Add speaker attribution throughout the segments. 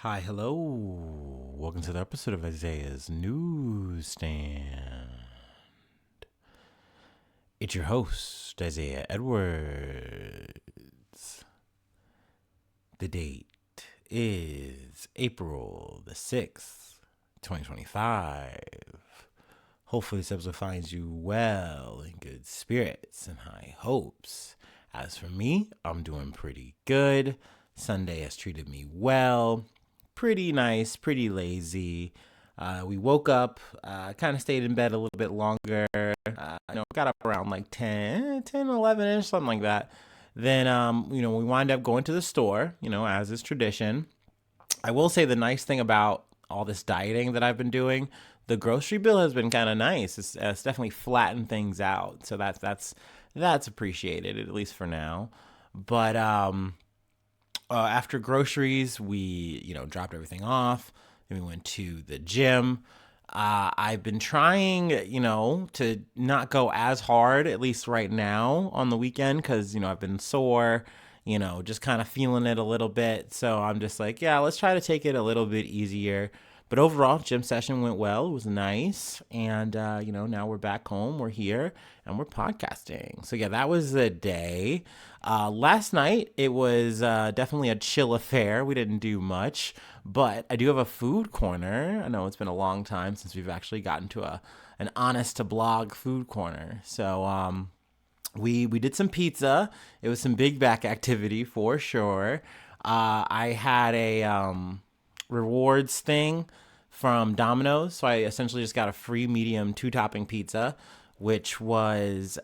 Speaker 1: Hi, hello. Welcome to the episode of Isaiah's Newsstand. It's your host, Isaiah Edwards. The date is April the 6th, 2025. Hopefully, this episode finds you well, in good spirits, and high hopes. As for me, I'm doing pretty good. Sunday has treated me well. Pretty nice, pretty lazy. We woke up, kind of stayed in bed a little bit longer. Got up around like 11-ish, something like that. Then, we wind up going to the store, as is tradition. I will say the nice thing about all this dieting that I've been doing, the grocery bill has been kind of nice. It's definitely flattened things out. So that's appreciated, at least for now. But after groceries, we, dropped everything off. Then we went to the gym. I've been trying, to not go as hard, at least right now on the weekend, because, I've been sore, just kind of feeling it a little bit. So I'm just like, yeah, let's try to take it a little bit easier. But overall, gym session went well. It was nice. And, now we're back home. We're here and we're podcasting. So, yeah, that was the day. Last night, it was definitely a chill affair. We didn't do much. But I do have a food corner. I know it's been a long time since we've actually gotten to an honest to blog food corner. So, we did some pizza. It was some big back activity for sure. I had a rewards thing from Domino's. So I essentially just got a free medium 2-topping pizza, which was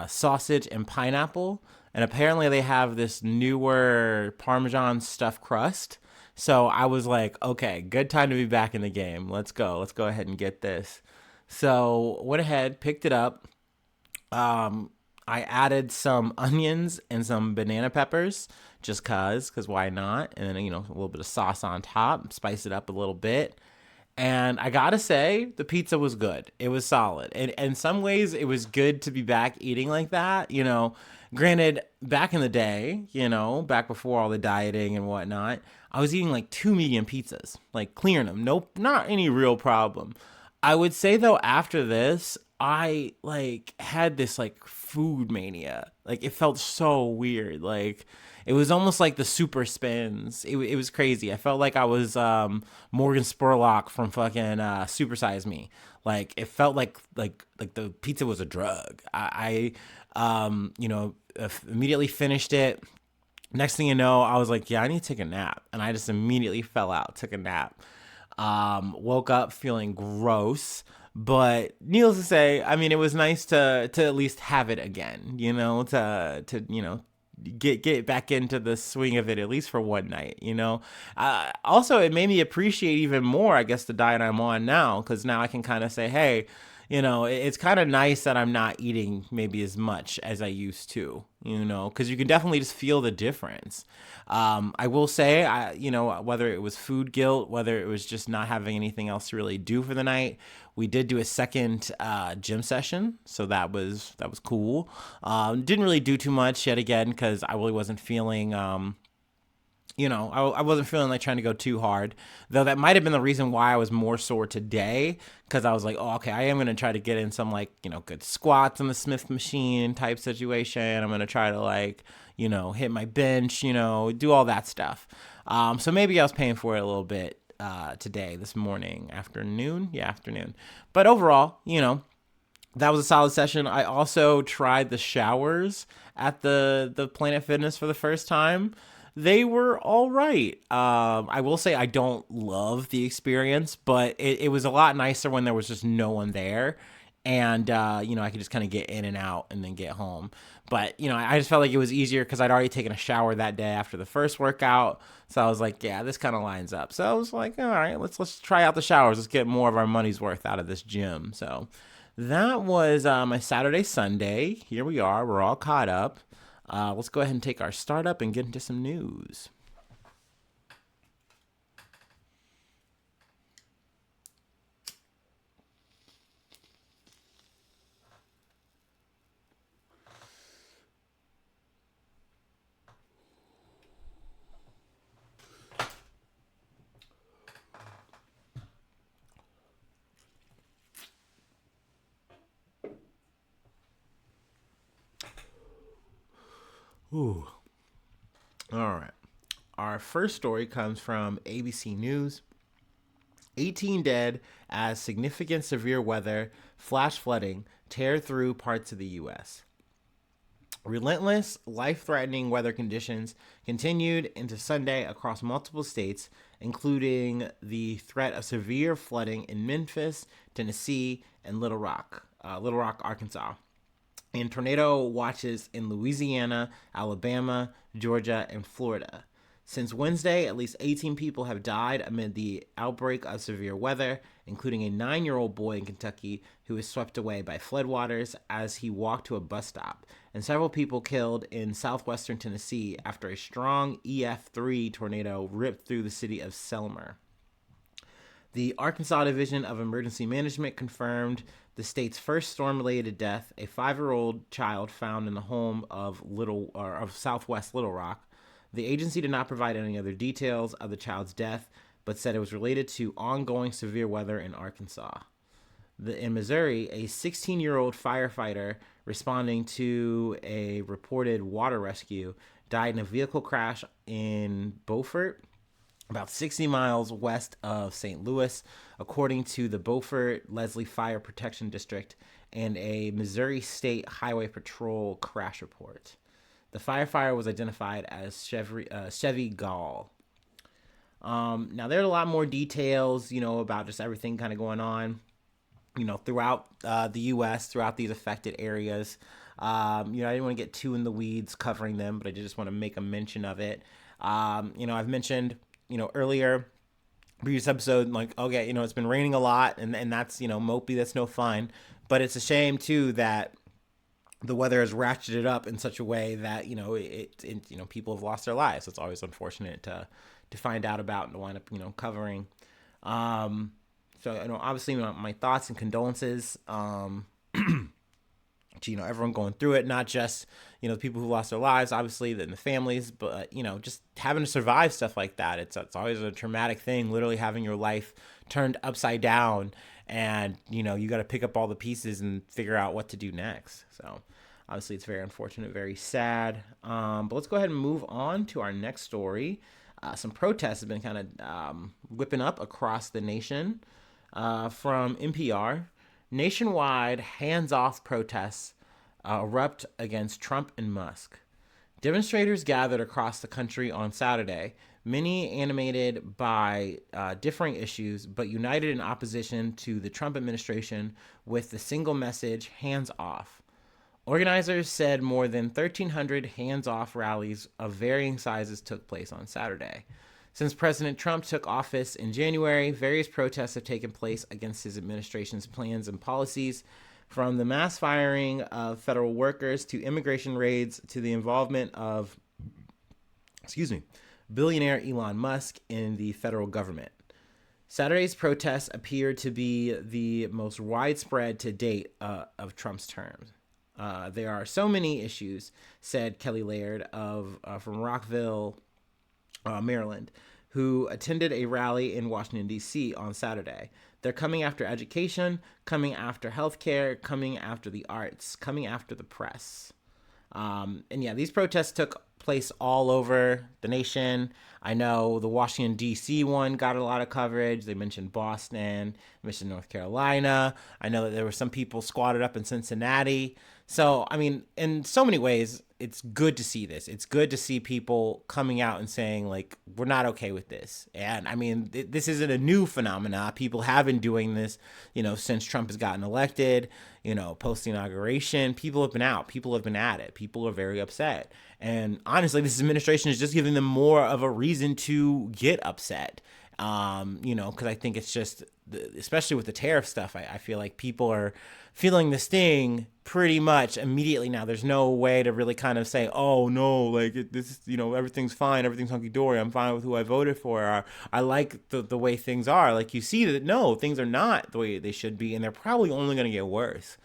Speaker 1: sausage and pineapple. And apparently they have this newer Parmesan stuffed crust. So I was like, okay, good time to be back in the game. Let's go. Let's go ahead and get this. So went ahead, picked it up. I added some onions and some banana peppers just cause why not? And then, a little bit of sauce on top, spice it up a little bit. And I gotta say, the pizza was good. It was solid. And in some ways, it was good to be back eating like that. Granted, back in the day, back before all the dieting and whatnot, I was eating like 2 medium pizzas, like clearing them. Nope, not any real problem. I would say though, after this, I like had this like food mania. Like it felt so weird. Like it was almost like the super spins. It was crazy. I felt like I was Morgan Spurlock from fucking Super Size Me. Like it felt like the pizza was a drug. Immediately finished it. Next thing you know, I was like, yeah, I need to take a nap. And I just immediately fell out, took a nap. Woke up feeling gross. But needless to say, I mean, it was nice to at least have it again, to get back into the swing of it at least for one night. Also, it made me appreciate even more, I guess, the diet I'm on now, because now I can kind of say, hey, it's kind of nice that I'm not eating maybe as much as I used to, because you can definitely just feel the difference. I will say, whether it was food guilt, whether it was just not having anything else to really do for the night, we did do a second gym session, so that was cool. Didn't really do too much yet again because I really wasn't feeling. I wasn't feeling like trying to go too hard, though that might have been the reason why I was more sore today, because I was like, oh, okay, I am going to try to get in some good squats on the Smith machine type situation. I'm going to try to hit my bench, do all that stuff. So maybe I was paying for it a little bit today, this morning, afternoon. Yeah, afternoon. But overall, that was a solid session. I also tried the showers at the Planet Fitness for the first time. They were all right. I will say I don't love the experience, but it was a lot nicer when there was just no one there. And, I could just kind of get in and out and then get home. But, I just felt like it was easier because I'd already taken a shower that day after the first workout. So I was like, yeah, this kind of lines up. So I was like, all right, let's try out the showers. Let's get more of our money's worth out of this gym. So that was my Saturday, Sunday. Here we are. We're all caught up. Let's go ahead and take our startup and get into some news. Ooh. All right. Our first story comes from ABC News. 18 dead as significant severe weather, flash flooding tear through parts of the U.S. Relentless, life threatening weather conditions continued into Sunday across multiple states, including the threat of severe flooding in Memphis, Tennessee, and Little Rock, Arkansas, and tornado watches in Louisiana, Alabama, Georgia, and Florida. Since Wednesday, at least 18 people have died amid the outbreak of severe weather, including a 9-year-old boy in Kentucky who was swept away by floodwaters as he walked to a bus stop, and several people killed in southwestern Tennessee after a strong EF3 tornado ripped through the city of Selmer. The Arkansas Division of Emergency Management confirmed the state's first storm-related death, a 5-year-old child found in the home of Southwest Little Rock. The agency did not provide any other details of the child's death, but said it was related to ongoing severe weather in Arkansas. In Missouri, a 16-year-old firefighter responding to a reported water rescue died in a vehicle crash in Beaufort, about 60 miles west of St. Louis, according to the Beaufort-Leslie Fire Protection District and a Missouri State Highway Patrol crash report. The firefighter was identified as Chevy Gall. Now, there's a lot more details, about just everything kind of going on, throughout the U.S., throughout these affected areas. I didn't want to get too in the weeds covering them, but I just want to make a mention of it. I've mentioned, earlier, previous episode, like, okay, it's been raining a lot, and that's, mopey, that's no fun. But it's a shame, too, that the weather has ratcheted up in such a way that, people have lost their lives. It's always unfortunate to find out about and to wind up, covering. So, obviously, my thoughts and condolences to, everyone going through it, not just, the people who lost their lives, obviously, and the families, but, just having to survive stuff like that. It's always a traumatic thing, literally having your life turned upside down, and, you got to pick up all the pieces and figure out what to do next. So, obviously, it's very unfortunate, very sad. But let's go ahead and move on to our next story. Some protests have been kind of whipping up across the nation. From NPR, nationwide hands-off protests erupt against Trump and Musk. Demonstrators gathered across the country on Saturday, many animated by differing issues, but united in opposition to the Trump administration with the single message, hands off. Organizers said more than 1,300 hands-off rallies of varying sizes took place on Saturday. Since President Trump took office in January, various protests have taken place against his administration's plans and policies, from the mass firing of federal workers to immigration raids to the involvement of, billionaire Elon Musk in the federal government. Saturday's protests appeared to be the most widespread to date of Trump's term. There are so many issues, said Kelly Laird from Rockville, Maryland, who attended a rally in Washington, D.C. on Saturday. They're coming after education, coming after healthcare, coming after the arts, coming after the press. These protests took place all over the nation. I know the Washington, D.C. one got a lot of coverage. They mentioned Boston, mentioned North Carolina. I know that there were some people squatted up in Cincinnati. So, in so many ways, it's good to see this. It's good to see people coming out and saying, like, we're not okay with this. And, this isn't a new phenomena. People have been doing this, since Trump has gotten elected, post-inauguration. People have been out. People have been at it. People are very upset. And honestly, this administration is just giving them more of a reason to get upset. Because I think it's just, especially with the tariff stuff, I feel like people are feeling the sting pretty much immediately now. There's no way to really kind of say, oh, no, like this, everything's fine. Everything's hunky-dory. I'm fine with who I voted for. Or I like the way things are. Like, you see that, no, things are not the way they should be, and they're probably only going to get worse.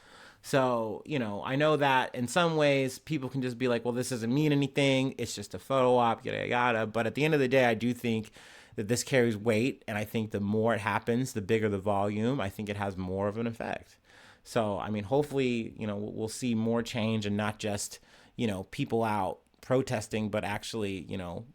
Speaker 1: So, I know that in some ways people can just be like, well, this doesn't mean anything. It's just a photo op, yada, yada. But at the end of the day, I do think that this carries weight. And I think the more it happens, the bigger the volume, I think it has more of an effect. So, hopefully, we'll see more change and not just, people out, protesting, but actually,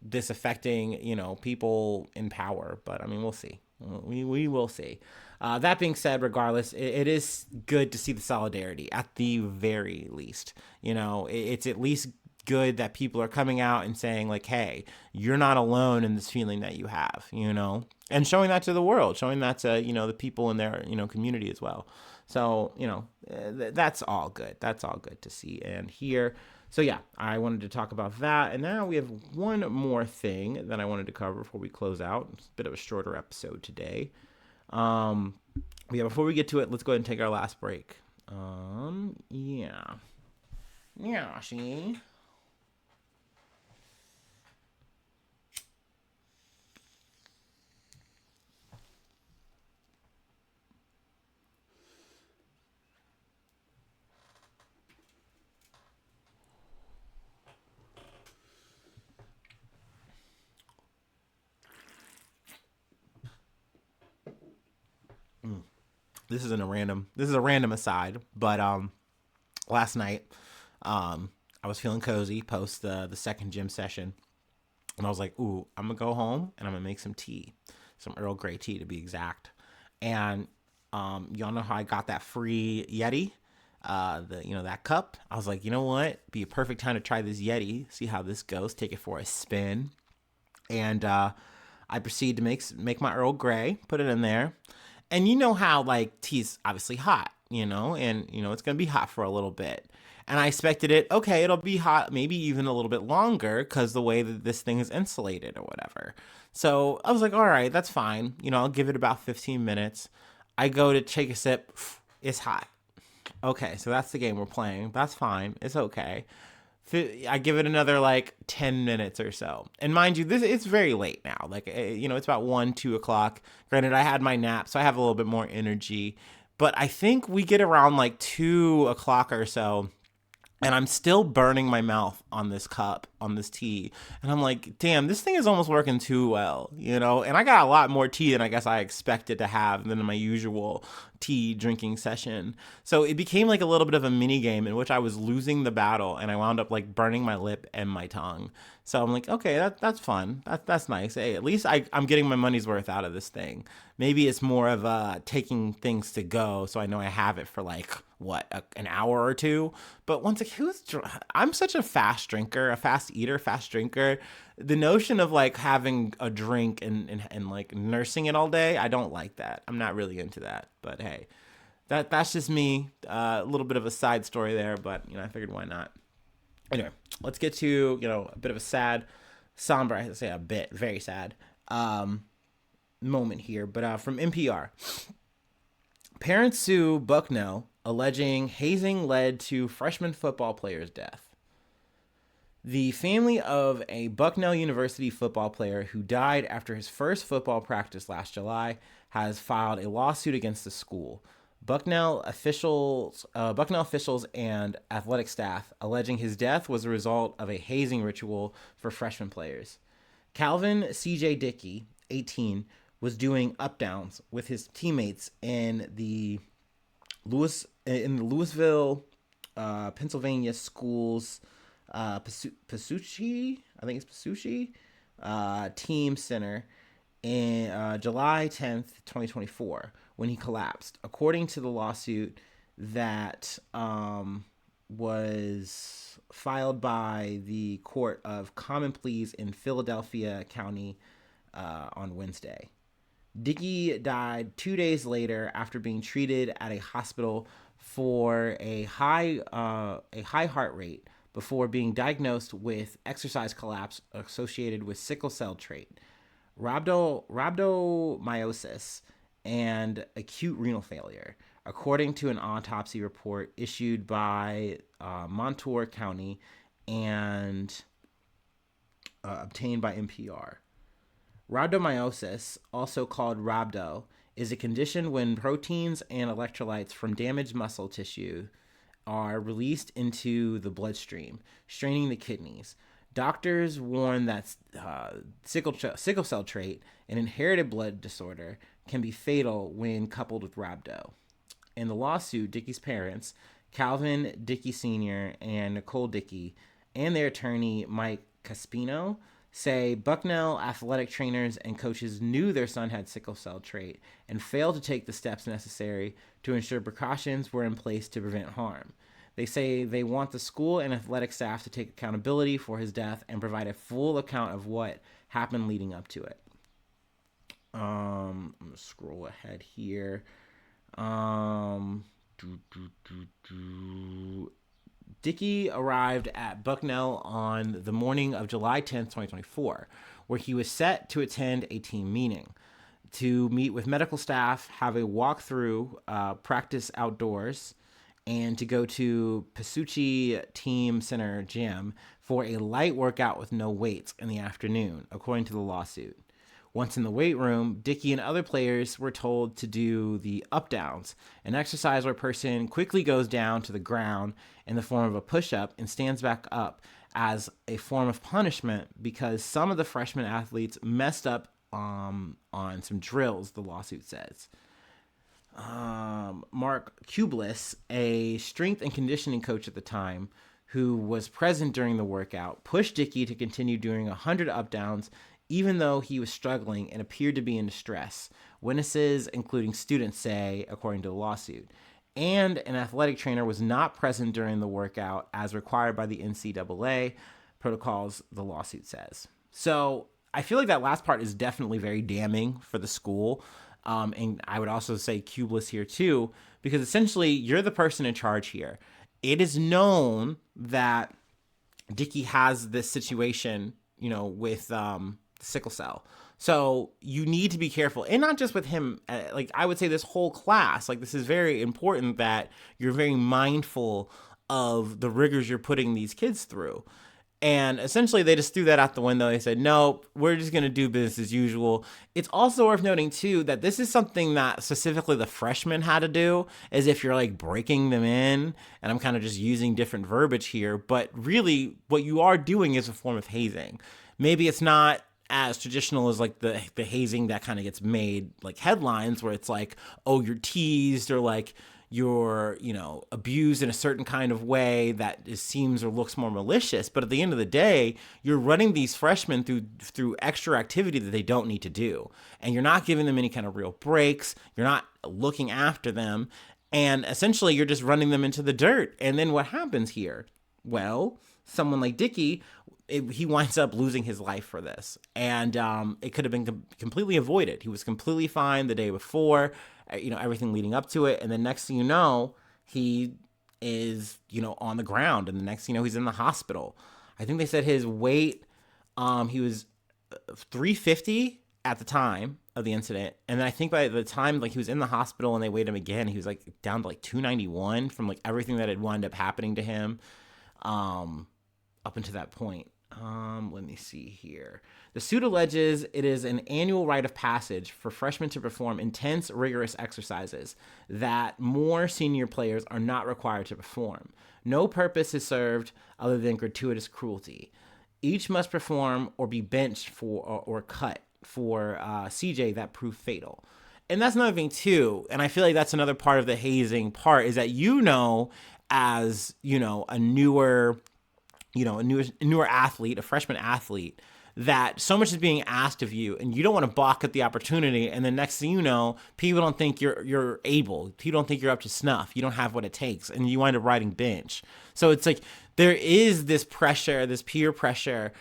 Speaker 1: disaffecting, people in power. But I mean, we'll see. We will see. That being said, regardless, it is good to see the solidarity at the very least. It's at least good that people are coming out and saying like, hey, you're not alone in this feeling that you have, and showing that to the world, showing that to, the people in their, community as well. So, that's all good. That's all good to see and hear. So yeah, I wanted to talk about that. And now we have one more thing that I wanted to cover before we close out. It's a bit of a shorter episode today. Yeah, before we get to it, let's go ahead and take our last break. Yeah. Yeah, see? This is a random aside, but last night I was feeling cozy post the second gym session, and I was like, ooh, I'm gonna go home and I'm gonna make some tea, some Earl Grey tea to be exact. And y'all know how I got that free Yeti, that cup. I was like, you know what, be a perfect time to try this Yeti, see how this goes, take it for a spin. And I proceed to make my Earl Grey, put it in there. And you know how like tea's obviously hot, and it's gonna be hot for a little bit. And I expected it, okay, it'll be hot maybe even a little bit longer because the way that this thing is insulated or whatever. So I was like, all right, that's fine. I'll give it about 15 minutes. I go to take a sip, it's hot. Okay, so that's the game we're playing. That's fine. It's okay. I give it another like 10 minutes or so. And mind you, this it's very late now. Like, it's about 1, 2 o'clock. Granted, I had my nap, so I have a little bit more energy. But I think we get around like 2 o'clock or so, and I'm still burning my mouth on this cup, on this tea. And I'm like, damn, this thing is almost working too well, And I got a lot more tea than I guess I expected to have than in my usual tea drinking session. So it became like a little bit of a mini game in which I was losing the battle, and I wound up like burning my lip and my tongue. So I'm like, okay, that's fun. That's nice. Hey, at least I'm getting my money's worth out of this thing. Maybe it's more of taking things to go, so I know I have it for like an hour or two. But once again, I'm such a fast drinker, a fast eater, fast drinker. The notion of like having a drink and like nursing it all day, I don't like that. I'm not really into that. But hey, that's just me. A little bit of a side story there, but I figured why not. Anyway, let's get to a bit of a sad, somber. I have to say a bit, very sad moment here. But from NPR, parents sue Bucknell alleging hazing led to freshman football player's death. The family of a Bucknell University football player who died after his first football practice last July has filed a lawsuit against the school. Bucknell officials and athletic staff alleging his death was a result of a hazing ritual for freshman players. Calvin C.J. Dickey, 18, was doing up downs with his teammates in the Louisville, Pennsylvania schools Pasucci, I think it's Pasucci, team center in July 10th, 2024, when he collapsed. According to the lawsuit that was filed by the Court of Common Pleas in Philadelphia County on Wednesday. Dickey died 2 days later after being treated at a hospital for a high heart rate before being diagnosed with exercise collapse associated with sickle cell trait, rhabdomyolysis, and acute renal failure, according to an autopsy report issued by Montour County and obtained by NPR. Rhabdomyolysis, also called rhabdo, is a condition when proteins and electrolytes from damaged muscle tissue are released into the bloodstream, straining the kidneys. Doctors warn that sickle cell trait, an inherited blood disorder, can be fatal when coupled with rhabdo. In the lawsuit, Dickey's parents, Calvin Dickey Sr. and Nicole Dickey, and their attorney, Mike Caspino, say Bucknell athletic trainers and coaches knew their son had sickle cell trait and failed to take the steps necessary to ensure precautions were in place to prevent harm. They say they want the school and athletic staff to take accountability for his death and provide a full account of what happened leading up to it. I'm going to scroll ahead here. Dickey arrived at Bucknell on the morning of July 10th, 2024, where he was set to attend a team meeting, to meet with medical staff, have a walkthrough, practice outdoors, and to go to Pasucci Team Center Gym for a light workout with no weights in the afternoon, according to the lawsuit. Once in the weight room, Dickey and other players were told to do the up-downs, an exercise where a person quickly goes down to the ground in the form of a push-up and stands back up as a form of punishment because some of the freshman athletes messed up on some drills, the lawsuit says. Mark Kublis, a strength and conditioning coach at the time, who was present during the workout, pushed Dickey to continue doing 100 up-downs even though he was struggling and appeared to be in distress. Witnesses, including students, say, according to the lawsuit. And an athletic trainer was not present during the workout as required by the NCAA protocols, the lawsuit says. So I feel like that last part is definitely very damning for the school. And I would also say Kublis here too, because essentially you're the person in charge here. It is known that Dickey has this situation, with sickle cell. So you need to be careful, and not just with him. Like I would say this whole class, like this is very important that you're very mindful of the rigors you're putting these kids through. And essentially they just threw that out the window. They said, nope, we're just going to do business as usual. It's also worth noting too, that this is something that specifically the freshmen had to do, as if you're like breaking them in. And I'm kind of just using different verbiage here, but really what you are doing is a form of hazing. Maybe it's not as traditional as like the hazing that kind of gets made like headlines where it's like, oh, you're teased or like you're, abused in a certain kind of way that seems or looks more malicious. But at the end of the day, you're running these freshmen through extra activity that they don't need to do. And you're not giving them any kind of real breaks. You're not looking after them. And essentially you're just running them into the dirt. And then what happens here? Well, someone like Dickey, he winds up losing his life for this. And it could have been completely avoided. He was completely fine the day before, everything leading up to it. And then next thing you know, he is, on the ground. And the next thing you know, he's in the hospital. I think they said his weight, he was 350 at the time of the incident. And then I think by the time he was in the hospital and they weighed him again, he was down to 291 from everything that had wound up happening to him up until that point. Let me see here. The suit alleges it is an annual rite of passage for freshmen to perform intense, rigorous exercises that more senior players are not required to perform. No purpose is served other than gratuitous cruelty. Each must perform or be benched for or cut for CJ that proved fatal. And that's another thing too. And I feel like that's another part of the hazing part is that as a newer athlete, a freshman athlete, that so much is being asked of you and you don't want to balk at the opportunity. And then next thing you know, people don't think you're able. People don't think you're up to snuff. You don't have what it takes. And you wind up riding bench. So it's like there is this pressure, this peer pressure,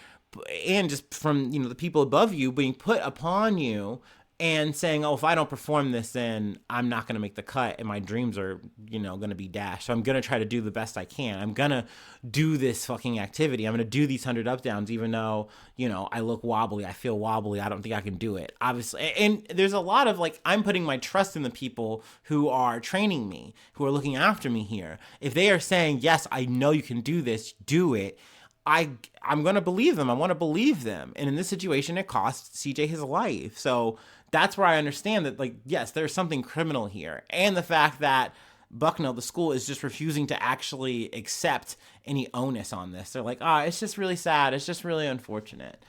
Speaker 1: and just from, the people above you being put upon you and saying, oh, if I don't perform this, then I'm not going to make the cut and my dreams are, going to be dashed. So I'm going to try to do the best I can. I'm going to do this fucking activity. I'm going to do these 100 up downs, even though, I look wobbly. I feel wobbly. I don't think I can do it. Obviously. And there's a lot of I'm putting my trust in the people who are training me, who are looking after me here. If they are saying, yes, I know you can do this, do it. I'm going to believe them. I want to believe them. And in this situation, it cost CJ his life. So that's where I understand that, yes, there's something criminal here. And the fact that Bucknell, the school, is just refusing to actually accept any onus on this. They're like, it's just really sad. It's just really unfortunate.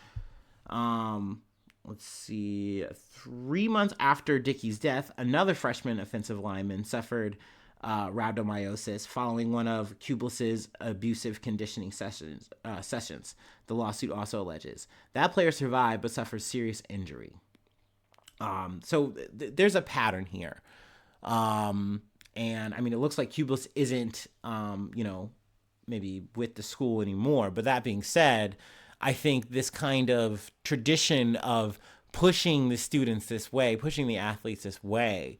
Speaker 1: Let's see. 3 months after Dickey's death, another freshman offensive lineman suffered rhabdomyosis following one of Kublis's abusive conditioning sessions. The lawsuit also alleges that player survived but suffered serious injury. There's a pattern here. And I mean, it looks like Kublis isn't, maybe with the school anymore. But that being said, I think this kind of tradition of pushing the students this way, pushing the athletes this way,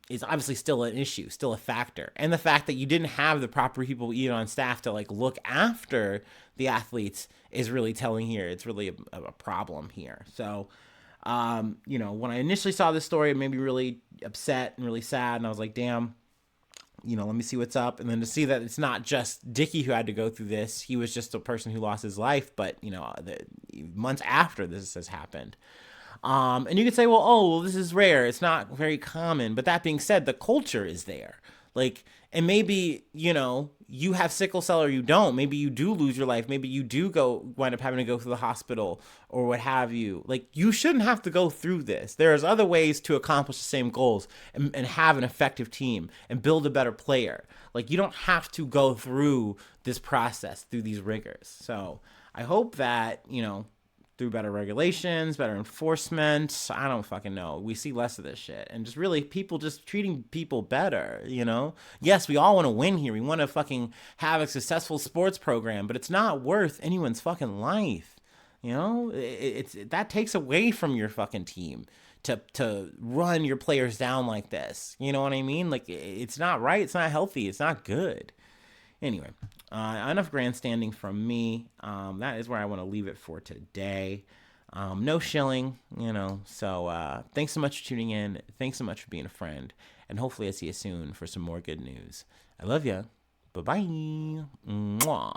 Speaker 1: is obviously still an issue, still a factor. And the fact that you didn't have the proper people even on staff to like look after the athletes is really telling here. It's really a problem here. So, when I initially saw this story, it made me really upset and really sad. And I was like, damn, let me see what's up. And then to see that it's not just Dickey who had to go through this. He was just a person who lost his life, but, months after this has happened. And you could say, well, this is rare. It's not very common. But that being said, the culture is there. Like, and maybe, you have sickle cell or you don't. Maybe you do lose your life. Maybe you do wind up having to go to the hospital or what have you. Like, you shouldn't have to go through this. There's other ways to accomplish the same goals and have an effective team and build a better player. Like, you don't have to go through this process, through these rigors. So I hope that, through better regulations, better enforcement, I don't fucking know, we see less of this shit. And just really people just treating people better, Yes, we all want to win here. We want to fucking have a successful sports program, but it's not worth anyone's fucking life. It's that takes away from your fucking team to run your players down like this. You know what I mean? Like, it's not right. It's not healthy. It's not good. Anyway, enough grandstanding from me. That is where I want to leave it for today. No shilling, So thanks so much for tuning in. Thanks so much for being a friend. And hopefully I see you soon for some more good news. I love ya. Bye-bye. Mwah.